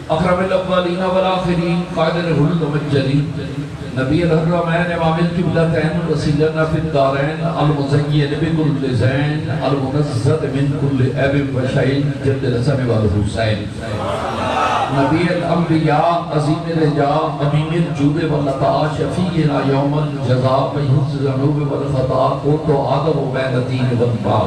اکرم الاولین والآخرین قائد الہل والجلین نبی الحرمین امام القبلتین وسیلنا فی الدارین المزین بکل زین المنزد من کل عیب و شیء جد الحسن والحسین نبی الانبیاء عظیم الرجاء امین الجود والعطاء شفیعنا یوم الجزاء بحفظ الذنوب والخطا قوت آدم بین الدین والباء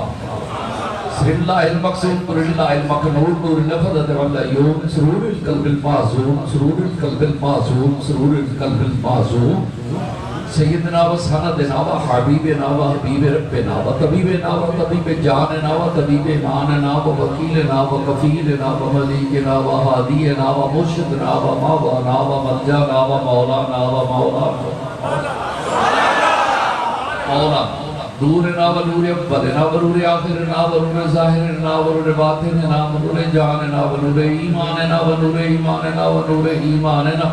سر اللہ المقصود پر اللہ المقنون نور اللفظت والعیون سرور القلب المعصوم سرور القلب المعصوم سرور القلب المعصوم سیدنا و سندنا و حبیبنا و حبیب ربنا و طبیبنا و طبیب جاننا و طبیب ایماننا و وکیلنا و کفیلنا و ملیکنا و حادینا و مرشدنا و مولانا و ملجانا و مولانا و مولانا نورنا و نور اولنا و نور آخرنا و نور ظاہرنا و نور باطننا و نور جاننا و نور ایماننا و نور ایماننا و نور ایماننا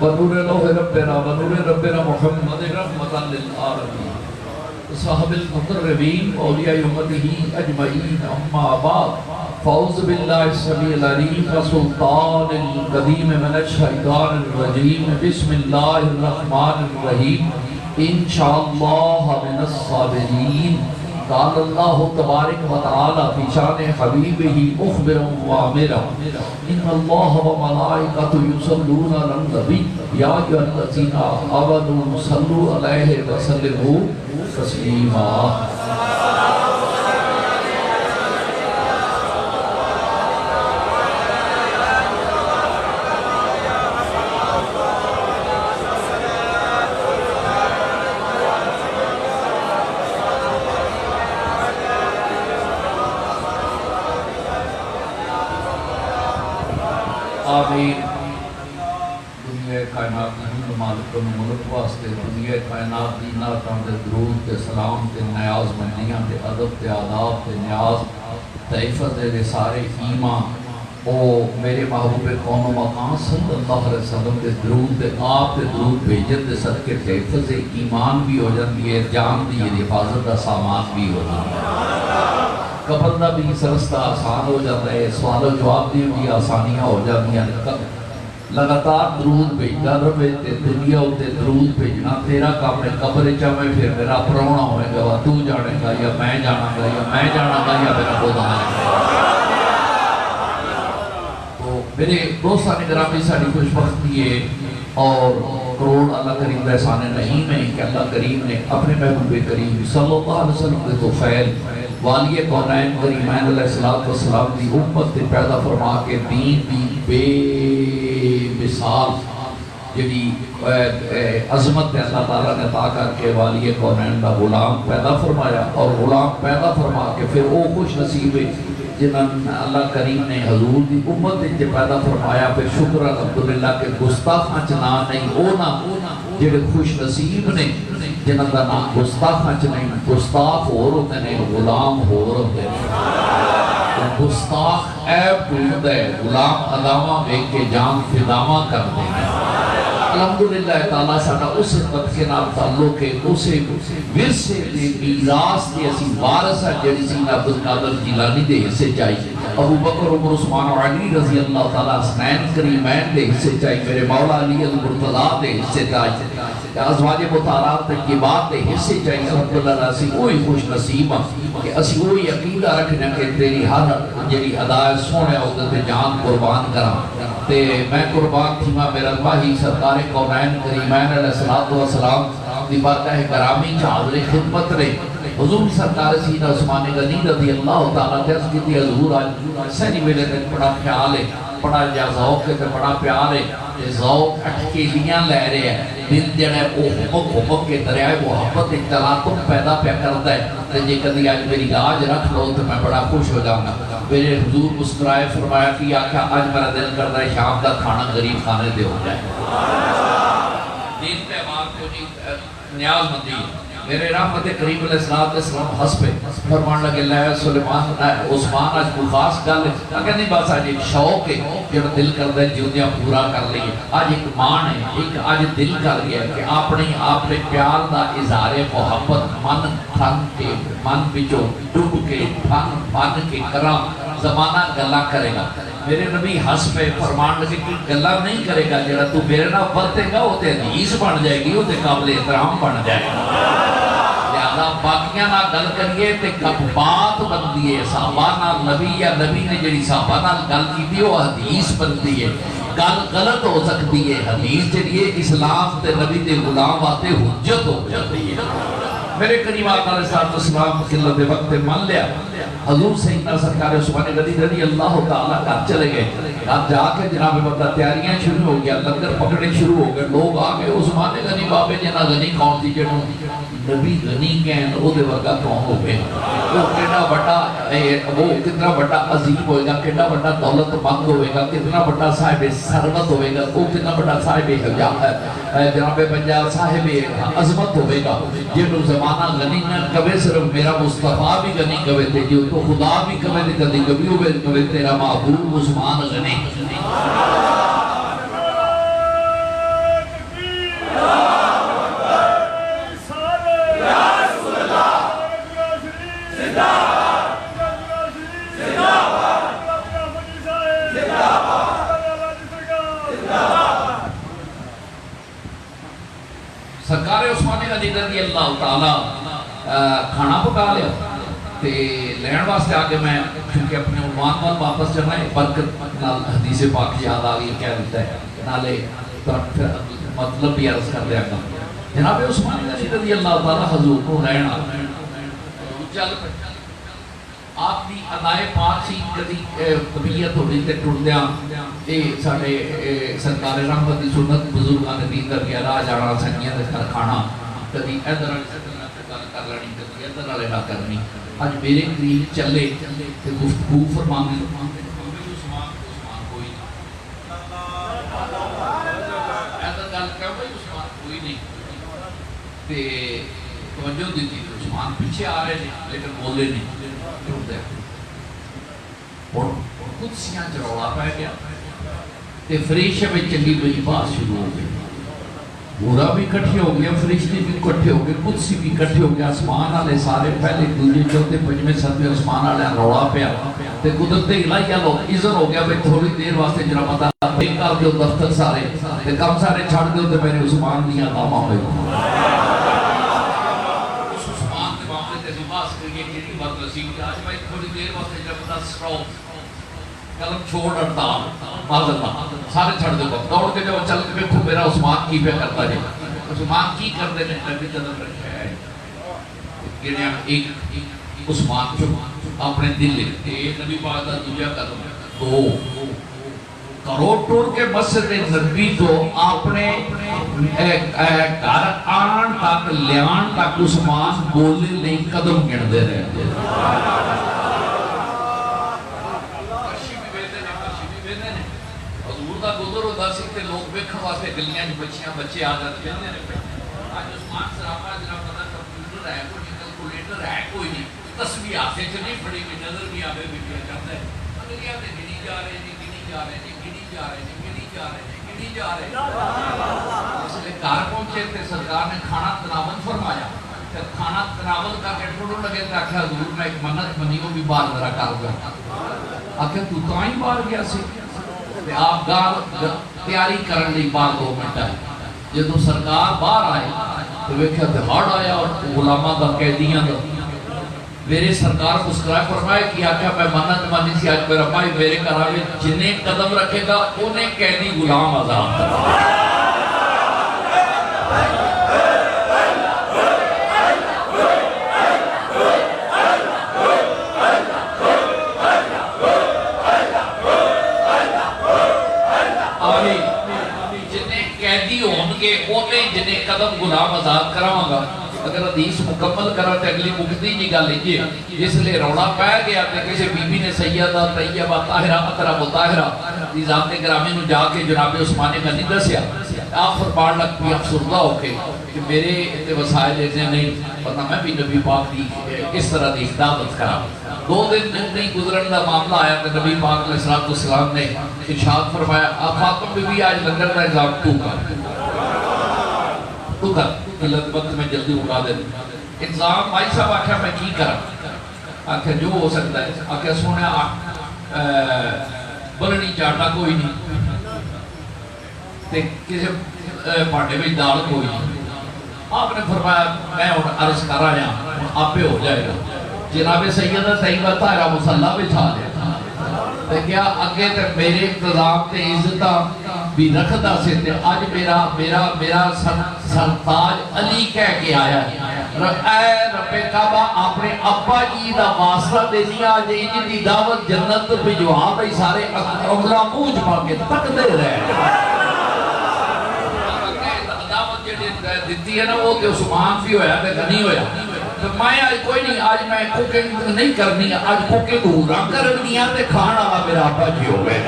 ونور لوح ربنا ونور ربنا محمد رحمتا للعالمین صاحب المقربین اولیاء امته اجمعین اما بعد فاعوذ باللہ السمیع العلیم وسلطان القدیم من الشیطان الرجیم بسم اللہ الرحمن الرحیم انشاءاللہ من الصابرین قال اللہ تبارک و تعالی فی شان حبیبہ مخبرا وامرا ان اللہ و ملائکۃ یصلون علی النبی یا ایھا الذین آمنوا صلوا علیہ وسلموا تسلیما آمین دنیا کائنات نہیں مالک و ملک واسطے دنیا کائنات دینا دے درود تے سلام تے نیاز مندیاں تے ادب تے آداب تے نیاز تے عفت دے سارے ایمان او میرے محبوب کون و مکان صلی اللہ علیہ وسلم دے درود تے آپ تے درود بھیجن دے صدقے تے حفظ ایمان بھی ہو جاندی ہے جان دی حفاظت دا سامان بھی ہو جاندی ہے قبر دا بھی سرستہ آسان ہو جاتا ہے سوال و جواب دی بھی آسانیاں ہو جاتی ہیں لگاتار درود بھیجنا رہے تے دنیا ہوتے درود بھیجنا تیرا کام ہے قبر چاہے پھر میرا پرونا ہوئے گا تو جانے گا یا میں جانا گا یا میں جانا گا یا میرا خدا آنے گا تو میرے دوستان گرامی ساری خوش بختی ہے اور کروڑ اللہ کریم کا احسان نہیں ہے کہ اللہ کریم نے اپنے محبوب کریم صلی اللہ علیہ وسلم کے توفیل والی کونین کریمین علیہ السلام دی امت تے پیدا فرما کے دین دی بے مثال جنی عظمت اللہ تعالیٰ نے عطا کر کے والی کونین دا غلام پیدا فرمایا اور غلام پیدا فرما کے پھر وہ خوش نصیب ہے جنہاں اللہ کریم نے حضور دی امت تے پیدا فرمایا پھر شکر الحمدللہ کہ گستاخاں چنا نہیں اونا جڑے خوش نصیب نے جنہاں دا نام گستاخاں چ نہیں گستاخ اور ہوتے ہیں غلام اور ہوتے ہیں گستاخ عیب ڈھونڈتا ہے غلام علامہ بیک کے جان فدامہ کرتے ہیں الحمدللہ تعالیٰ سانا اس حکمت کے نام تعلق ہے اسے ورثے دے میراث دے اسی وارثہ جڑی سینہ عبدالقادر جیلانی دے حصے چاہیے ابو بکر عمر عثمان و علی رضی اللہ تعالیٰ حسنین کریمین دے حصے چاہیے میرے مولا علی المرتضیٰ دے حصے چاہیے ازواج مطہرات طیبات دے حصے چاہیے الحمدللہ اسی وہی خوش نصیب کہ اسی وہی عقیدہ رکھنا کہ تیری ہر جڑی ادائے سونے عہدے تے جان قربان کرا تے میں قربان تھی ماں میرا ماہی سرکار کونین کریمین علیہ السلام دی بارگاہ کرامی چاہدر خدمت رہے حضور سرکار سیدہ عثمان غنی رضی اللہ تعالیٰ تیس کی تھی حضور آج سینی ویلے تک بڑا خیال ہے بڑا جا ذوق ہے بڑا پیار ہے یہ ذوق اٹکیلیاں لے رہے ہیں دل جڑے او حمق کے دریائے محبت ایک تلاطم پیدا پہ کرتا ہے کہ جے کدی آج میری لاج رکھ لو تو میں بڑا خوش ہو جاؤں گا میرے حضور مسکرائے فرمایا کہ آکھا آج میرا دل کرتا ہے شام کا کھانا غریب کھانے دے ہو جائے دین پہ بات کو نیاز مندی میرے رحمت کریم علیہ السلام حس پہ فرمان لگے اللہ سلیمان عثمان آج کوئی خاص گل ہے اگر نہیں بس آج ایک شوق ہے جو دل کر دے جیوندیاں پورا کر لئے آج ایک مان ہے ایک آج دل کر گیا کہ آپ نے پیار دا اظہار محبت من تھن کے من بچو ڈوب کے تھن کے کرام زمانہ گلا کرے گا میرے نبی ہس پہ فرمان لگے کہ گلا نہیں کرے گا جڑا تو میرے نال ورتے گا وہ تے حدیث بن جائے گی، وہ تے قابل احترام بن جائے گا۔ لہذا باقیاں نال گل کریے تے بات بنتی ہے، صحابہ نال نبی یا نبی نے جڑی صحابہ نال گل کی وہ حدیث بنتی ہے۔ گل غلط ہو سکتی ہے، حدیث جڑی ہے اسلام تے نبی دے غلام آتے حجت ہو جاتی ہے۔ میرے کریم آقا علیہ السلام قلت وقت مان لیا، حضور سیدنا سرکار عثمان غنی رضی اللہ تعالیٰ گھر چلے گئے۔ گھر جا کے جناب بندہ تیاریاں شروع ہو گیا، لنگر پکڑے شروع ہو گئے، لوگ آ گئے عثمان غنی بابے جنا غنی کون تھی جنوں نبی غنی کہن او دے ورگا کون ہوئے، وہ کتنا بڑا عظیم ہوئے گا، کتنا بڑا دولت مند ہوئے گا، کتنا بڑا صاحب ثروت ہوئے گا، وہ کتنا بڑا صاحب جناب پنجاب صاحب عظمت ہوئے گا، جنہوں زمانہ غنی نہ کبھی صرف میرا مصطفیٰ بھی غنی کبھی تھے، جو تو خدا بھی کبھی تھے، کبھی ہوئے کبھی تیرا محبوب عثمان غنی۔ سرکار عثمان غنی رضی اللہ تعالیٰ کھانا پکا لیا تے لین واسطے آگے میں چونکہ اپنے عنوان وال واپس جانا ہے، برکت نال حدیث پاک یاد آ گئی کہہ دیتا ہے نالے پھر مطلب بھی عرض کر دیا گا۔ جناب عثمان غنی رضی اللہ تعالیٰ حضور کو لین چل آپ دی ادائے پاک سی کدی طبیعت ہوئی تے ٹردیاں اے ساڈے سرکار رحمت دی سنت بزرگاں نے دین دا گیا راہ جانا سنگیاں دے گھر کھانا، کدی ادھر گل کر لینی کدی ادھر والے نہ کرنی۔ اج میرے قریب چلے تے گفتگو فرماندے عثمان کوئی ادھر گل کر بھائی عثمان کوئی نہیں تے توجہ دیتی عثمان پیچھے آ رہے ہیں لیکن بولے نہیں۔ اور قدسیاں چروڑا پہ گیا تے فریشہ میں چنگی بڑی بات شروع ہو گئی، پورا بھی کٹھے ہو گیا، فرشتے بھی کٹھے ہو گئے، قدسی بھی کٹھے ہو گیا، آسمان والے سارے پہلے دوسرے چوتھے پنجویں ستویں آسمان والے روڑا پیا تے قدرت الہیہ لوگ اذن ہو گیا بھئی تھوڑی دیر واسطے جناب پتہ بریک کر دیو دفتر سارے تے کم سارے چھڑ دیو تے میرے عثمان دیاں داماں ہوئے عثمان کے معاملے تے نماز کریے کیڑی بات رسید آج بھائی تھوڑی دیر واسطے جناب پتہ سٹاپ قلم چھوڑ اڑتال معذرت سارے چھڑ دے کو دوڑ کے جو چل کے دیکھو میرا عثمان کی پہ کرتا جائے، عثمان کی کر دینے نبی قدم رکھا ہے گریا ایک عثمان چپ اپنے دل لے نبی پاک دا دوجہ قدم دو کرو ٹور کے مسجد نبی تو اپنے گھر آن تک لیان تک عثمان بولنے لئے قدم گن دے رہے گزر ہوتا سی تے لوگ بیکھن واسطے گلیاں بچیاں بچے آ جاتے ہیں۔ آج عثمان سراپا جناب پتہ کمپیوٹر ہے کوئی کیلکولیٹر ہے کوئی نہیں، تصویر ہاتھ سے نہیں پڑی ہوئی نظر بھی آوے بھی کیا جاتا ہے انگلیاں تے گنی جا رہے ہیں گنی جا رہے ہیں گنی جا رہے ہیں گنی جا رہے ہیں گنی جا رہے ہیں۔ اس لیے گھر پہنچے تے سرکار نے کھانا تناول فرمایا، کھانا تناول کا کے ٹھوڑو لگے تے آکھیا حضور میں ایک منت منی وہ بھی بار ذرا کر گیا، آکھیا تو تاں ہی بار گیا سی آپ گار تیاری کرن لی بار 2 منٹ ہے جدو سرکار باہر آئے تو ویکھیا دہاڑ آیا اور غلاماں دا قیدیاں دا میرے سرکار مسکرائے فرمائے کہ آقا میں منت مانی سی آج میرا بھائی میرے گھر میں جنہیں قدم رکھے گا انہیں قیدی غلام آزاد کرے۔ جنہیں قدم غلام آزاد کراؤں گا۔ اگر حدیث مکمل کرا تو اگلی مکتی جی گا لیجئے اس لئے روڑا پہ گیا کہ کسی بی بی نے سیدہ طیبہ طاہرہ اطرہ مطاہرہ دی ذات گرامی نو جا کے جناب عثمان غنی دسیا آخر بار لگ بھی افسردہ ہو کے کہ میرے اتنے وسائل ایسے نہیں پتہ میں بھی نبی پاک دی اس طرح دی اقدامت کرا۔ 2 دن نہیں گزرن دا معاملہ آیا کہ نبی پاک علیہ السلام نے ارشاد فرمایا فاطمہ بی بی آج لنگر کا انتظام تو کر قلت وقت میں جلدی اٹھا دے انتظام بھائی صاحب آکھا میں کی کرا آکھا جو ہو سکتا ہے آکھا سونے بلنی چاٹا کوئی نہیں تے کسی بھانڈے میں دال کوئی نہیں. آپ نے فرمایا میں عرض کر آیا آپ پہ ہو جائے گا. جناب سیدہ طیبہ طاہرہ مصلی بچھا لیا تے کیا اگے تے میرے انتظام تے عزتہ بھی رکھدا سے تے آج میرا سرتاج علی کہہ کے آیا ہے اے رب کعبہ اپنے ابا جی دا واسطہ دینی آج انجی دعوت جنت پہ جواب ہے سارے انگلہ موج پا کے تک دے رہے ہیں. دعوت جڑی دیتی ہے نا وہ تے عثمان بھی ہویا تے غنی ہویا. تو میں آج کوئی نہیں آج میں کوکنگ نہیں کرنی آج کوکنگ ہورا کرنی ہے تے کھانا آگا میرا ابا جی ہو گئے.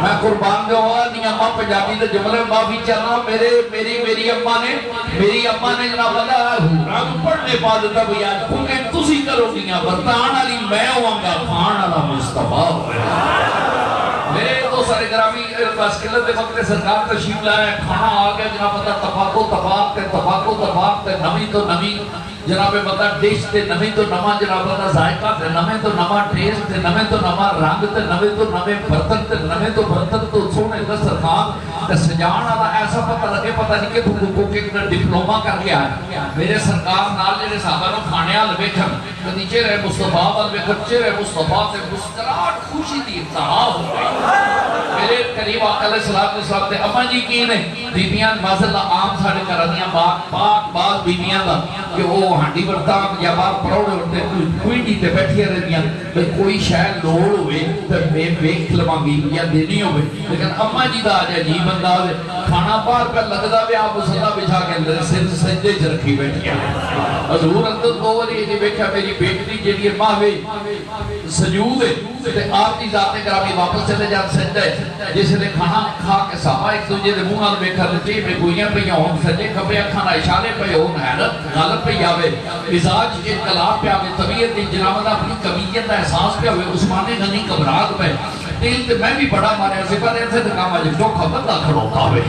میں قربان دے ہوا نہیں اممہ پنجابی دے جملے معافی چلنا میری اممہ نے جناب اللہ ہورا کو پڑھنے پا دیتا بھی آج کوکنگ تسی کرو گیا برطان علی میں ہوں گا کھانا آگا مصطفیٰ ہوئے. میرے تو سارے گرامی بس قلت دے وقت سرکار تشریف لائے کھانا آگیا جناب اللہ تفاقو تفاق تے نمی تو نمی جناب بتا ڈش تے نمی تو نما جناب بتا ذائقہ تے نمی تو نما ٹیسٹ تے نمی تو نما رنگ تے نمی تو نمے برتن تے نمی تو برتن تو سونے دسترخوان تے سجان والا ایسا پتہ لگے پتہ نہیں کہ کوکنگ دا ڈپلوما کر کے آئے. میرے سرکار نال جڑے صحابہ نو کھانے وال ویکھن تے نیچے رہے مصطفیٰ وال ویکھن چہرے مصطفیٰ تے مسکراہٹ خوشی دی انتہا ہو گئی. میرے قریب آقا علیہ السلام تے اماں جی کی نے بیبیاں ماشاءاللہ عام ساڑھے کرانیاں پاک بیبیاں دا کہ وہ ہانڈی برتان یا بار پروڑے ہوتے کوئی نہیں تے بیٹھیا رہنیاں کوئی شاید لوڑ ہوئے تے میں ویکھ لمانگی یا دینی ہوئے. لیکن اماں جی دا آجا جی بندہ ہوئے کھانا پار پر لگدا بھی آپ مسلح بچھا کے اندر سجدے چ رکھی بیٹھیا. حضور اندر دو وری جی بیٹھا میری بیٹی جیڑی ماں ہوئی سجود ہے تے آپ دی ذات گرامی واپس چلے جان سجدے جس نے کھانا کھا کے صحابہ ایک دوجے دے منہ نال ویکھا تے میں گوئیاں پہ ہون سجے کھبے اکھاں نال اشارے پہ ہون حیرت غالب پہ آوے مزاج انقلاب پہ آوے طبیعت جناب دا اپنی کمیت دا احساس پہ ہوئے عثمان غنی گھبراہٹ پہ دل تے میں بھی بڑا ماریا سی پر ایسے تے کام اج چوکھا بندہ کھڑوتا ہوئے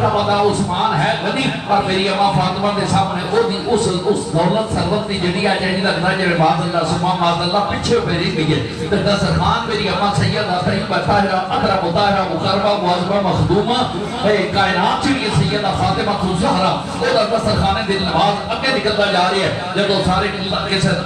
بندہ عثمان ہے غنی پر میری اماں فاطمہ دے سامنے او دی اس دولت ثروت دی جڑی آ جائے لگدا جڑے معاذ اللہ سبحان معاذ اللہ پیچھے میری گئی ہے تے دسترخوان میری اماں سیدہ طیبہ طاہرہ اطہرہ مطہرہ مکرمہ معظمہ مخدومہ کائنات چ یہ سیدہ فاطمہ الزہرا او دا دسترخوان دل نواز اگے نکلتا جا رہی ہے. جب سارے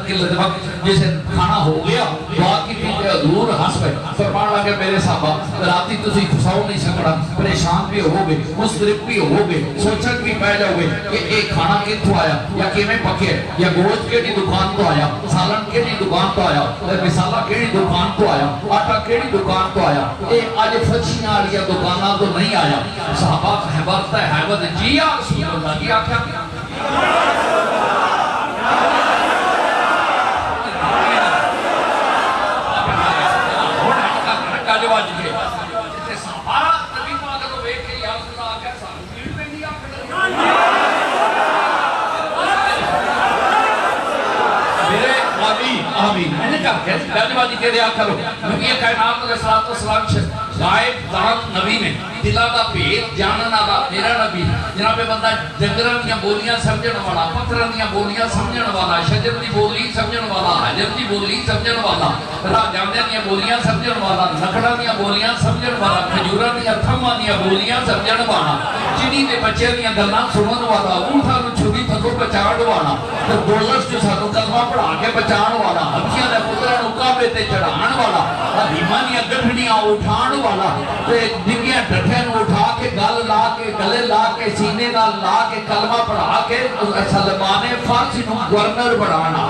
قلت وقت جسے کھانا ہو گیا دعا کی تھی حضور ہنس پہ فرمان لگے میرے صحابہ راتی تسی سو نہیں سکڑا پریشان بھی ہو گئے مسترب بھی ہو گئے سوچن بھی پہ جاؤ گے کہ ایک کھانا کتھوں آیا یا کیویں پکے یا گوشت کیڑی دکان تو آیا سالن کیڑی دکان تو آیا مسالہ کیڑی دکان تو آیا آٹا کیڑی دکان تو آیا اے اج فچیاں والی دکاناں تو نہیں آیا. صحابہ حیبت جی یا رسول اللہ کی آکھیا آمین میں نے کہا کہ جانبادی کے دیا کرو کیونکہ یہ کائنات علیہ السلام غائب دان نبی نے دلہ دا پیٹ جاننا دا میرا نبی جناب بندہ جنگران دیا بولیاں سمجھن والا پتران دیا بولیاں سمجھن والا شجر دی بولی سمجھن والا حجر دی بولی سمجھن والا راجاندے دیا بولیاں سمجھن والا لکڑا دیا بولیاں سمجھن والا کھجورا دیا تھما دیا بولیاں سمجھن والا چینی دے بچے دیا گلان سنن والا اونٹھا نو چھوڑی تھکو بچان والا تو دوزش جو سانو کلمہ پڑھا کے بچان والا ہمشیاں دے پتران اکابے تے چڑھان والا حلیمہ دیا گٹھڑیاں اٹھان والا تے دنیا ڈٹھے نو اٹھا کے گل لا کے گلے لا کے سینے نال لا کے کلمہ پڑھا کے سلمان فارسی نو گورنر بڑھانا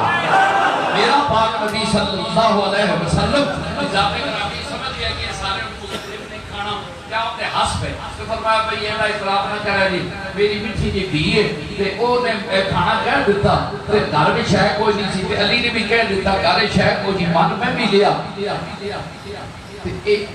میرا پاک نبی صلی اللہ علیہ وسلم ذات گرامی سمجھ گیا کہ سارے مسلم نے کھانا کیا اپنے ہس پہ تو فرمایا بھئی یہ نہ اطلاف نہ کرے جی میری مٹھی جی دیئے تے او نے کھانا کہہ دیتا تے گھر بھی شہ کوئی نہیں سی تے علی نے بھی کہہ دیتا گھر شہ کوئی نہیں من میں بھی لیا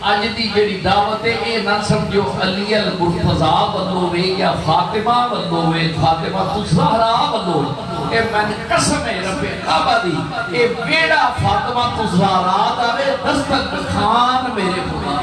آج دی جڑی دعوت ہے اے نہ سمجھو علی المرتضیٰ بندوے یا فاطمہ بندوے فاطمہ الزہرا بندوے اے میں نے قسم ہے رب کعبہ دی اے بیڑا فاطمہ الزہرا داوے دستک خان میرے خدا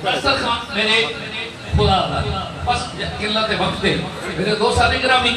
دسترخوان میرے خدا بس قلت وقت ہے میرے دوستان گرامی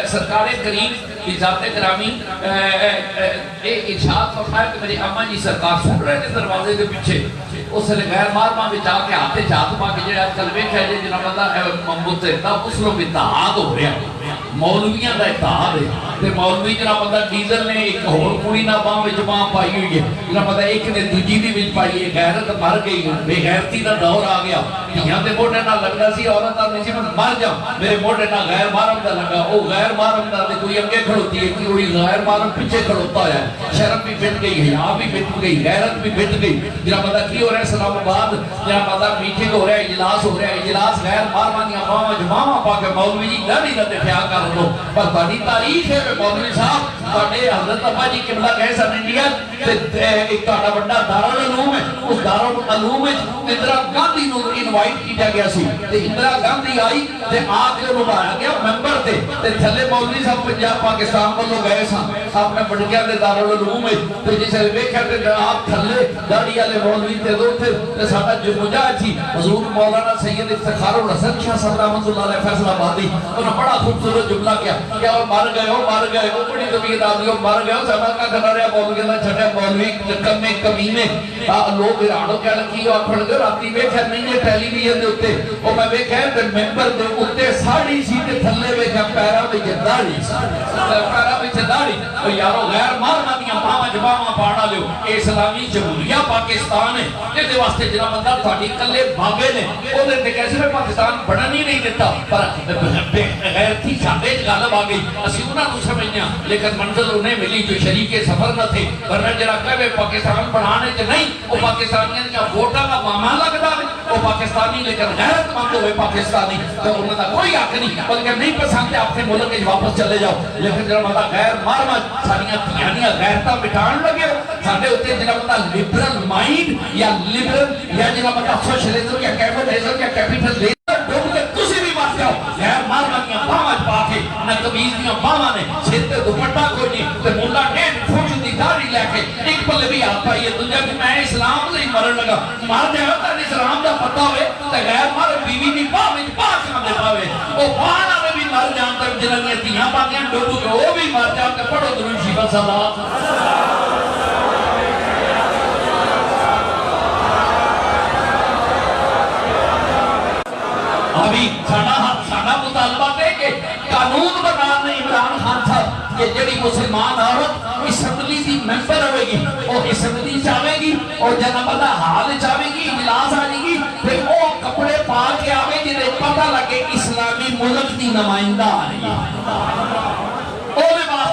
سرکار کریم کی ذات گرامی ایک ارشاد فرمایا کہ میری اماں جی سرکار سن رہے تھے دروازے کے پیچھے اس نے غیر مارما میں جا کے آتے جات پا کے جڑا کلمے کہے جناب اللہ متحدہ مسلم اتحاد ہو رہا مولویاں دا اتحاد ہے تے مولوی جناب اللہ ڈیزل نے ایک ہور کڑی نہ باں وچ باں پائی ہوئی ہے جناب اللہ ایک نے دوجی دی وچ پائی ہے غیرت مر گئی بے غیرتی دا دور آ گیا دھیاں دے موڈے نال لگدا سی عورتاں نے سی مر جا میرے موڈے نال غیر محرم دا لگا او غیر محرم دا تے کوئی اگے کھڑوتی ہے کوئی غیر محرم پیچھے کھڑوتا ہے شرم بھی مٹ گئی حیا بھی مٹ گئی غیرت بھی مٹ گئی جناب اللہ کی ہو رہا ہے اسلام آباد جناب اللہ میٹنگ ہو رہا ہے اجلاس ہو رہا ہے اجلاس غیر محرم دیاں باواں جماواں پا کے مولوی جی گاڑی دا تے خیال کر لو پر بڑی تاریخ ہے مولوی صاحب بڑے حضرت ابا جی قبلہ کہہ سن انڈیا ایک تہاڈا بڑا دارالعلوم ہے اس دارالعلوم وچ اندرا گاندھی نو انوائٹ کیتا گیا سی تے اندرا گاندھی آئی تے آ کے بلایا گیا ممبر تے تھلے مولوی صاحب پنجاب پاکستان والوں گئے سن اپنے بڑکیاں دے دارالعلوم وچ تے جس ویکھیا تے آپ تھلے داڑھی والے مولوی تے دو تے ساڈا جو مجاہد سی حضور مولانا سید افتخار الحسن شاہ صاحب رحمۃ اللہ علیہ فیصل آبادی انہوں بڑا خوبصورت جملہ کیا کہ وہ مر گئے وہ بڑی طبیعت آدمی وہ مر گئے سما کا کرنا رہا مولوی دا چھٹے مولوی کمے کمینے لوگ راڑو کیا لکی اور پھڑ گئے راتی ویکھیا نہیں ہے ٹیلی ویژن دے اوتے او میں ویکھیا تے ممبر دے اوتے ساڑی سی تے تھلے ویکھیا پیراں وچ داڑھی پیراں وچ داڑھی او یارو غیر محرماں دیاں باواں جباواں پاڑا لیو اے اسلامی جمہوریہ پاکستان ہے تے دے واسطے جناب بندہ تہاڈی کلے بھاگے نے او دے تے کیسے پاکستان بڑھن ہی نہیں دیتا پر غیر تھی ساڈے غالب آ گئی اسی انہاں نوں سمجھنا لیکن منزل انہیں ملی جو شریک سفر نہ تھے ورنہ جڑا کہے پاکستان بنانے چ نہیں وہ پاکستانیاں دی ووٹاں دا معاملہ لگدا ہے وہ پاکستانی لیکن غیرت مند ہوئے پاکستانی تو انہاں دا کوئی حق نہیں بلکہ نہیں پسند اپنے ملک وچ واپس چلے جاؤ لیکن جڑا مطلب غیر محرم ساڈیاں دھیاں غیرتاں مٹان لگے ساڈے اوتے جڑا مطلب لبرل مائنڈ یا لبرل یا جڑا مطلب سوشلزم یا کیپٹلزم یا کیپٹلزم ڈوب کے تسی بھی مر جاؤ غیر محرم دیاں باواں پا کے نہ قمیض دیاں باواں نے سر تے دوپٹہ کوئی نہیں تے مولا 1.5 فٹ دی داڑھی لے کے ایک پلے بھی ہاتھ پائیے دوجا کہ میں اسلام لئی مرن لگا مر جائے تے اسلام دا پتہ ہوئے تے غیر محرم بیوی بھی باہ وچ پاک کھاندے پاوے او باہر والے بھی مر جان تے جنہاں دھیاں پاکیاں ڈوب کے او بھی مر جان تے پڑھو درود شریف صلوات ابھی ساڑھا مطالبہ ہے کہ قانون بنانے عمران خان صاحب کہ جڑی مسلمان عورت اسمبلی دی ممبر ہوئے گی اور اسمبلی چاہے گی اور جناب اللہ حال چاہے گی اجلاس آئے گی پھر وہ کپڑے پا کے آوے جنہیں پتہ لگے اسلامی ملک دی نمائندہ آ رہی ہے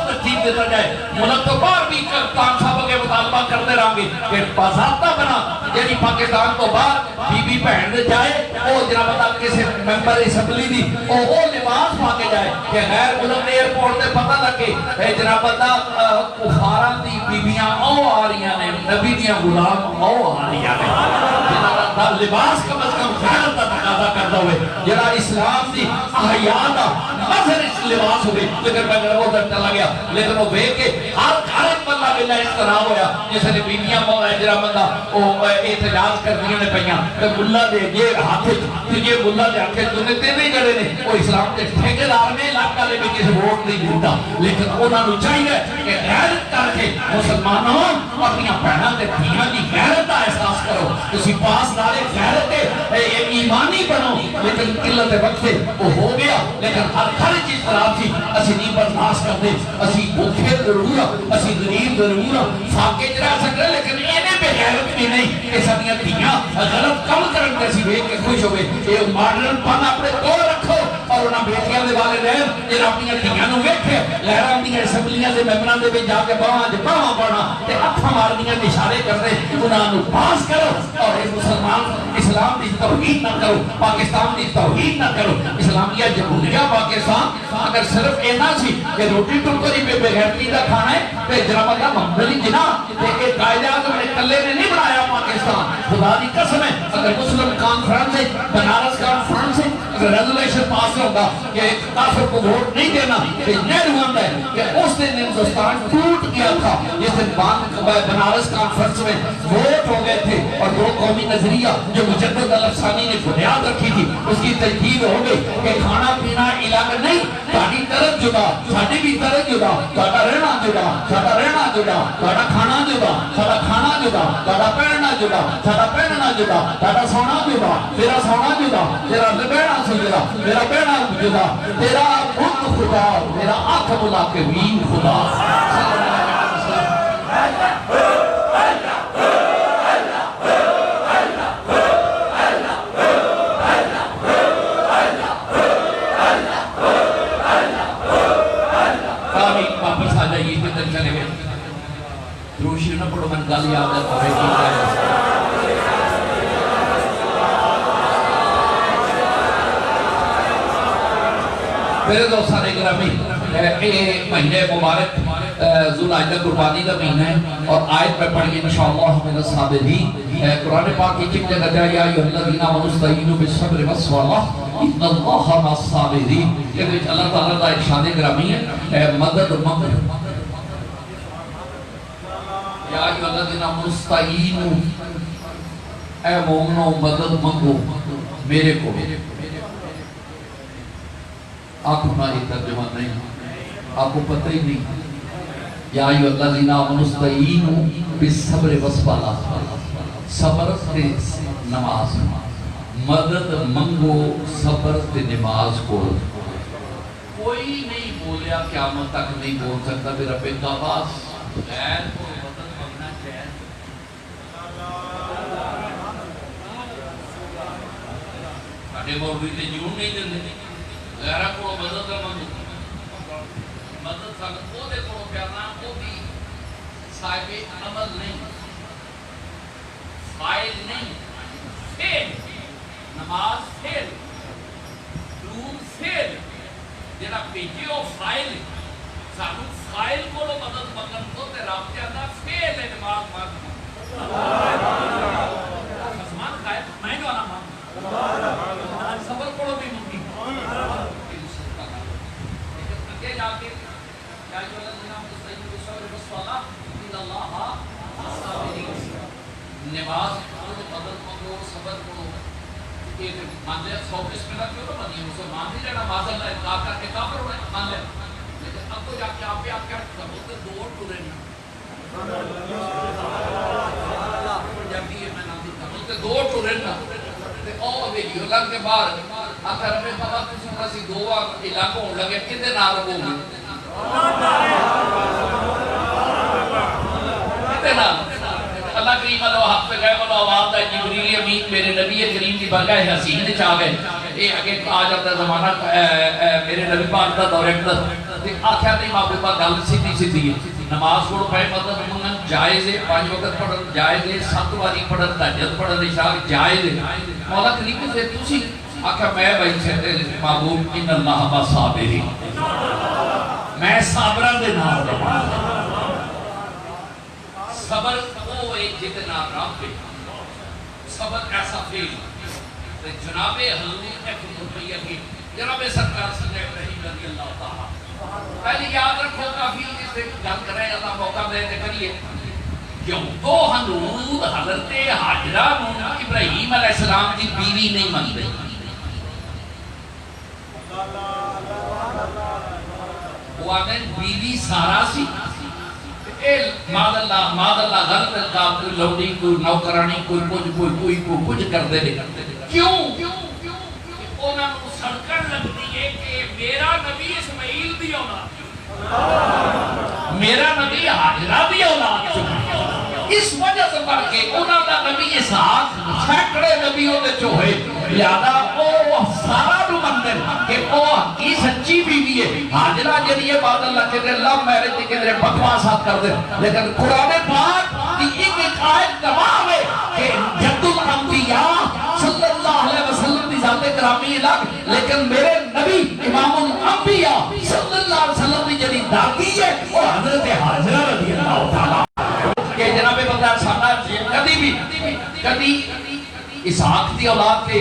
ترتیب دیتا جائے ملک تو باہر بھی کام صاحب کے مطالبہ کرتے رہاں گے کہ باضابطہ بنا یعنی پاکستان تو باہر بی بی بہن دے جائے او جناب اللہ کسی ممبر اسمبلی دی او لباس پا کے جائے کہ غیر ملک نے ایئرپورٹ دے پتہ لگے اے جناب اللہ کفاران دی بیبیاں او آ رہی ہیں نبی دیاں غلام او آ رہی ہیں جناب اللہ لباس کم از کم خیرت دا تقاضا کرتا ہوئے جناب اسلام دی احیاء دا مظہر اس لباس ہوئے لیکن میں وہ در چلا گیا لیکن وہ بے کے ہر گھرت بندہ بلا اس طرح ہویا جس نے بیبیاں جرا بندہ احتجاج کرنی نے پہیاں کہ ملہ دے یہ ہاتھ یہ ملہ دے ہاتھ تُنے تینے جڑے نے وہ اسلام کے ٹھیکے دار میں علاقہ لے بھی کسی ووٹ نہیں دیتا لیکن انہوں نے چاہیے کہ غیرت کر کے مسلمانوں اپنی پہنا دے دھیاں دی غیرت کا احساس کرو کسی پاس دارے غیرت ایمانی بنو لیکن قلت وقت وہ ہو گیا لیکن ہر چیز خراب تھی اسی نہیں برداشت کرتے اسی بھوکے ضرور اسی غریب ضرور فاقے جرا سکتے لیکن انہیں بے غیرت بھی نہیں کہ سبیاں دھیاں غلط کم کرن کے سی بیٹھ کے خوش ہوئے یہ ماڈرن پن اپنے کو رکھو اور انہاں بیٹیاں دے والے دین جنہاں اپنی دھیاں نو ویکھے لہراں دی اسمبلیاں دے ممبراں دے وچ جا کے باواں پڑھنا تے ہتھاں مارنیاں دے اشارے کرتے انہاں نو پاس کرو اور اے مسلمان اسلام دی توہین نہ کرو پاکستان دی توہین نہ کرو اسلامیہ جمہوریہ پاکستان اگر صرف اینا سی کہ روٹی ٹکری پہ بغیرتی کا کھانا ہے تے جناب اللہ محمد علی جناح تے قائد اعظم نے کلے نے نہیں بنایا پاکستان خدا دی قسم ہے اگر مسلم کانفرنس ہے بنارس کانفرنس ہے اگر ریزولوشن پاس ہوگا کہ کافر کو ووٹ نہیں دینا کہ نیرو ہے کہ اس دن ہندوستان ٹوٹ گیا تھا جس دن بنارس کانفرنس میں ووٹ ہو گئے تھے اور دو قومی نظریہ جو مجدد الافسانی نے بنیاد رکھی تھی اس کی تجدید ہو گئی کہ کھانا پینا علاقہ نہیں تاری طرف جدا ساڑھی بھی طرف جدا تارا رہنا جدا ساڑا رہنا جدا تارا کھانا جدا ساڑا کھانا جدا تارا پہننا جدا ساڑا پہننا جدا تارا سونا جدا تیرا سونا جدا تیرا لبینا سجدا میرا پہنا جدا تیرا بھت خدا میرا آنکھ بلا کے وین خدا واپس آ جائیے کدھر چلے گئے دروشی نہ پڑھو من گل یاد ہے پڑھے کی میرے دوستان اکرامی مہینے مبارک ذوالحجہ قربانی کا مہینہ ہے اور آیت میں پڑھیں انشاءاللہ من الصابرین قرآن پاک کی چک جگہ جائے یا ایھا الذین آمنوا استعینوا بالصبر والصلاۃ ان اللہ مع الصابرین کہ اللہ تعالیٰ کا ارشاد گرامی ہے مدد مانگو یا ایھا الذین آمنوا استعینوا اے مومنو مدد مانگو میرے کو آپ ہماری ترجمہ نہیں آپ کو پتہ ہی نہیں یا ایھا الذین آمنوا استعینوا بالصبر والصلاۃ صبر سے نماز مدد منگو صبر سے نماز کو کوئی نہیں بولیا قیامت تک نہیں بول سکتا میرا رب کا باس غیر کو مدد مانگنا چاہیے ساڑھے مولوی نے جون نہیں دے غیرہ کو مدد مانگو مدد سانگ وہ دے کو پیارنا وہ بھی صاحب عمل نہیں فائل نہیں فیل نماز فیل دور فیل جنہا پیجی ہو فائل سانو فائل کو لو مدد مانگن کو تے رب جانا فیل ہے نماز مانگن خسمان خائل میں جو آنا مانگ صبر کو لو بھی مانگی لیکن جا کے یا جو اللہ جنہا مستعین بصبر والصلاۃ ان اللہ الصابرین نماز کو مدد کو صبر کو یہ مان لیا 100 بسم اللہ کیوں نہ بنی مسلمان نہیں رہنا معاذ اللہ انکار کر کے کافر ہوئے مان لیا لیکن اب تو جا کے آپ کیا کرو تو دو اور ٹورے نہیں جب بھی یہ میں نام دیتا ہوں تو دو ٹورے نہیں او ویڈیو لگ کے باہر آخر ربے بابا کچھ سنگا سی دو علاقوں لگے کتے نہ ربو گے کتے نہ اللہ کریم اللہ حق پہ گئے والا آواز ہے جبریل امین میرے نبی کریم کی برگاہ حسین نے چاہ گئے یہ اگے آ جاتا زمانہ میرے نبی پاک دا ڈائریکٹر آخیا نہیں ماں باپ گل سیدھی سیدھی ہے نماز کو پڑھے مطلب منگن جائز ہے 5 وقت پڑھن جائز ہے 7 واری پڑھن تہجد پڑھن عشاء جائز ہے مولا کریم سے تسی آخیا میں بھائی چھتے محبوب ان اللہ با صابری میں صابرہ دے نام دے صبر وہ ایک جتنا رب ہے صبر ایسا فیل جناب حضور اکبر کی جناب سرکار صلی اللہ علیہ رضی اللہ تعالیٰ پہلے یاد رکھو کافی اس سے گل کر رہے ہیں اللہ موقع دیتے کریے کیوں تو حضور حضرت حاجرہ ابراہیم علیہ السلام کی بیوی نہیں من رہی وہ آگئے بیوی سارا سی ماد اللہ غلط القاب کوئی لوڈی کوئی نوکرانی کوئی کچھ کر دے کیوں اونا کو سڑکن لگتی ہے کہ میرا نبی اسماعیل بھی اولاد میرا نبی حاجرہ بھی اولاد اس وجہ سے پڑھ کے اونا دا نبی اسحاق سینکڑے نبیوں دے چوہے لہذا او سارا نو مندر کہ او کی سچی بیوی ہے حاجرہ جنیے بعد اللہ کے اللہ میرے تھی کہ بکواسات کر دے لیکن قرآن پاک کی ایک آیت گواہ ہے کہ جد الانبیاء صلی اللہ علیہ وسلم دی ذات کرامی الگ لیکن میرے نبی امام الانبیاء صلی اللہ علیہ وسلم دی جنی داتی ہے اور حضرت حاجرہ رضی اللہ تعالیٰ کہ جناب بندہ سانا کدی بھی اسحاق کی اولاد کے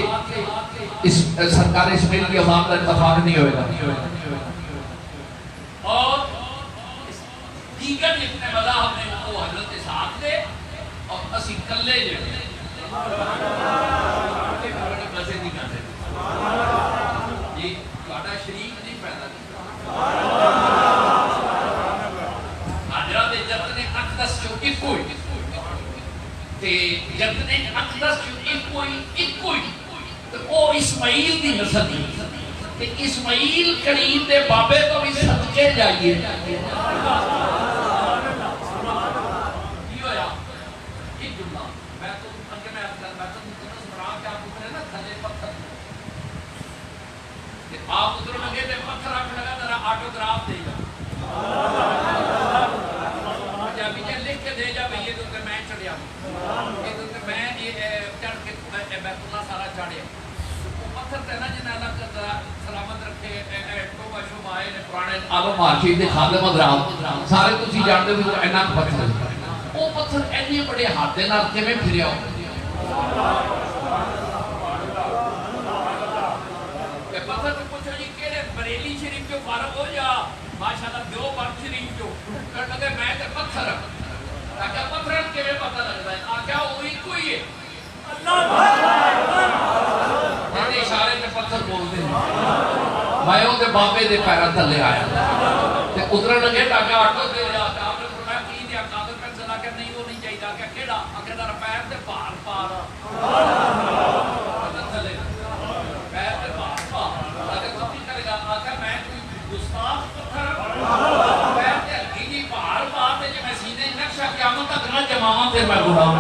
اس سرکار اسماعیل کی اولاد کا اتفاق نہیں ہوئے گا. اور دیگر جتنے مذاہب نے وہ حضرت اسحاق دے اور اسی کلے جڑے مزے نہیں کرتے جی تہاڈا شریک نہیں پیدا کیتا حضرت جتنے اقدس جو اکوئی تے جتنے اقدس جو اکوئی تے او اسماعیل دی نسل دی تے اسماعیل کریم دے بابے تو بھی صدقے جائیے. آپ ادھر لگے تے پتھر رکھ لگا ذرا آٹوگراف دے گا پنجابی نے لکھ کے دے جا بھئی یہ تو میں چڑھیا یہ تو میں چڑھ کے بیت اللہ سارا چڑھیا پتھر تے نا جنہیں اللہ ذرا سلامت رکھے ٹوبہ شوبہ آئے نے پرانے عالم عاشق دے خادم حضرات سارے تسی جانتے ہو اینا پتھر وہ پتھر اینے بڑے ہاتھ دے نال کیویں پھریا ہو پتھر تو پوچھو جی کیڑے بریلی شریف جو فارغ ہو جا ماشاءاللہ دیو بند شریف جو کہنے لگے میں تے پتھر آکھا پتھر کیویں پتہ لگدا ہے آکھا وہی کوئی ہے میں اشارے تے پتھر بولدے میں او دے بابے دے پیراں تھلے آیا تے ادھر لگے ٹاکا آٹو دے جا آپ نے فرمایا کی دیا قادر پینسل آکھا نہیں وہ نہیں چاہیے آکھا کیڑا آکھا ذرا پیر تے پار پار تھلے پیر تے پار پار آکھا کتی کرے گا آکھا میں کوئی گستاخ پتھر پیر تے ہلکی جی پار پار تے جے میں سیدھے نقشہ قیامت تک نہ جماواں تے میں غلام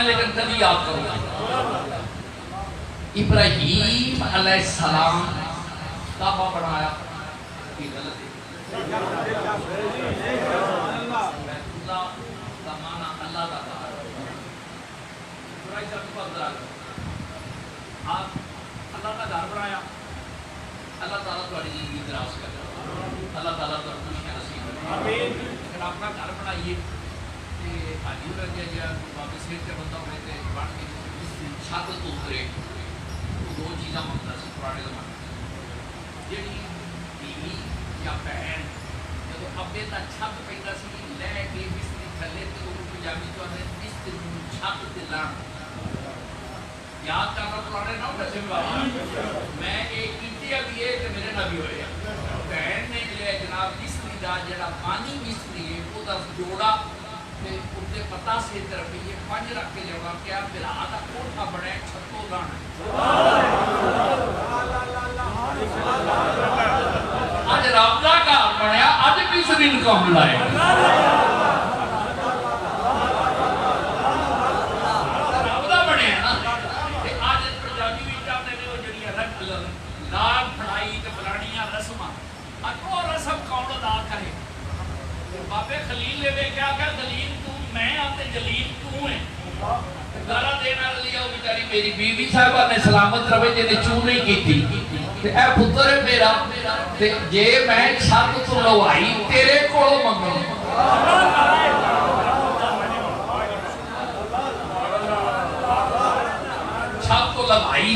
لیکن کبھی یاد کرو ابراہیم علیہ السلام کعبہ بنایا یہ غلط ہے اللہ کا معنی اللہ کا گھر آپ اللہ کا گھر بنایا اللہ تعالیٰ تمہاری زندگی دراز کر اللہ تعالیٰ تمہیں خوشیاں نصیب کرے لیکن اپنا گھر بنائیے حاجی رہ گیا یا واپس سیٹ کے بندہ ہوئے تھے بڑھ کے چھت تو اترے دو چیزاں منگتا سی پرانے زمانے جیڑی بیوی یا بہن جب ابے کا چھت پہنتا سی لے کے مستری تھلے تے وہ پنجابی تو آدھے مستری چھت تے لان یاد کرنا پرانے نہ ہوتا سی بابا میں ایک کیتیا بھی ہے کہ میرے نبی ہوئے بہن نے لے جناب مستری دا جڑا پانی مستری ہے وہ دا جوڑا تے پتا سے طرف یہ پنج رکھ کے جاؤں گا کیا بلا دا کوٹھا بڑے چھتو لانا آج رابطہ کا بڑھیا آج بھی سنین کا حملہ ہے رابطہ بڑھے ہیں نا آج پرجابی بھی چاہتے ہیں وہ جڑیاں رکھ لاغ پھڑائی تے بلانیاں رسمہ آج وہ رسم کون ادا کرے بابے خلیل لے لے کیا کہ دلیل تو میں آتے جلیل تو ہیں گارہ دینا لیا وہ بیچاری میری بیوی صاحبہ نے سلامت روے جنہیں چون نہیں کی تھی اے پتر ہے میرا جے میں چھت تو لوائی تیرے کوڑو منگو چھت تو لوائی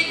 1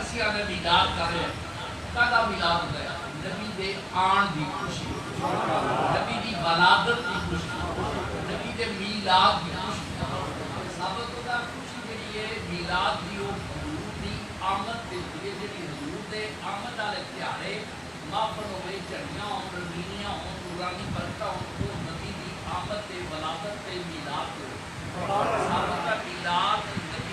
ਅਸੀਂ ਆਨੇ ਮਿਲਾਦ ਕਰ ਰਹੇ ਕਾਹਦਾ ਮਿਲਾਦ ਹੁੰਦਾ ਹੈ ਨਬੀ ਦੇ ਆਣ ਦੀ ਖੁਸ਼ੀ ਨਬੀ ਦੀ ਵਲਾਦਤ ਦੀ ਖੁਸ਼ੀ ਨਬੀ ਦੇ ਮਿਲਾਦ ਦੀ ਖੁਸ਼ੀ ਸਭ ਤੋਂ ਦਾ ਖੁਸ਼ੀ ਜਿਹੜੀ ਹੈ ਮਿਲਾਦ ਦੀ ਉਹ ਹਜ਼ੂਰ ਦੀ ਆਮਦ ਦੇ ਜਿਹੜੀ ਹਜ਼ੂਰ ਦੇ ਆਮਦ ਵਾਲੇ ਤਿਹਾੜੇ ਮਾਫਨ ਹੋਵੇ ਝੜੀਆਂ ਹੋਣ ਰਮੀਨੀਆਂ ਹੋਣ ਨੂਰਾਨੀ ਬਰਕਤਾਂ ਹੋਣ ਉਹ ਨਬੀ ਦੀ ਆਮਦ ਤੇ ਵਲਾਦਤ ਤੇ ਮਿਲਾਦ ਸਭ ਦਾ ਮਿਲਾਦ ਨਬੀ